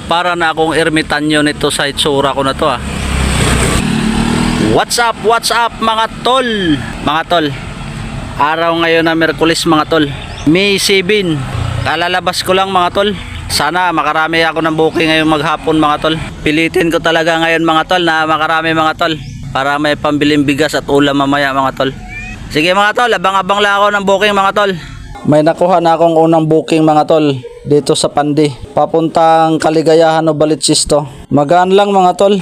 Para na akong ermitanyo nito sa itsura ko na to What's up mga tol? Mga tol, araw ngayon na Miyerkules mga tol, May 7. Kalalabas ko lang mga tol. Sana makarami ako ng booking ngayong maghapon mga tol. Pilitin ko talaga ngayon mga tol na makarami mga tol, para may pambiling bigas at ulam mamaya mga tol. Sige mga tol, abang-abang lang ako ng booking mga tol. May nakuha na akong unang booking mga tol dito sa Pandi, papuntang Kaligayahan o Balitsisito. Magaan lang mga tol.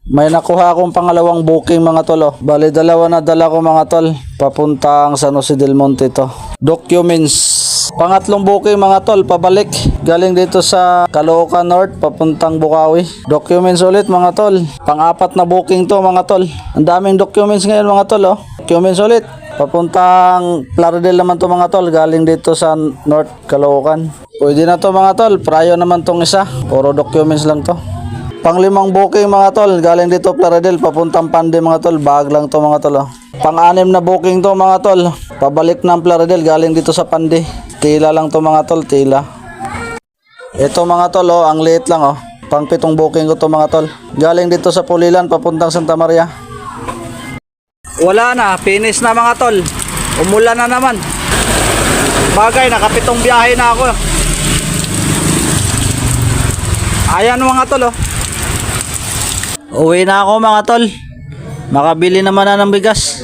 May nakuha akong pangalawang booking mga tol Bali dalawa na dala ko mga tol, papuntang San Jose del Monte to. Documents. Pangatlong booking mga tol, pabalik. Galing dito sa Caloocan North papuntang Bukawi. Documents ulit mga tol. Pang-apat na booking to mga tol. Ang daming documents ngayon mga tol Documents ulit. Papuntang Plaridel naman to mga tol, galing dito sa North Caloocan. Pwede na to mga tol, prayo naman tong isa. Puro documents lang to. Panglimang booking mga tol, galing dito Plaridel papuntang Pandi mga tol, bag lang to mga tol Pang-anim na booking to mga tol, pabalik ng Plaridel galing dito sa Pandi. Tila lang to mga tol, tila. Ito mga tol ang liit lang Pang-pitong booking ko to mga tol. Galing dito sa Pulilan papuntang Santa Maria. Wala na, finish na mga tol. Umulan na naman. Bagay, nakapitong biyahe na ako. Ayan mga tol Uwi na ako mga tol. Makabili naman na ng bigas.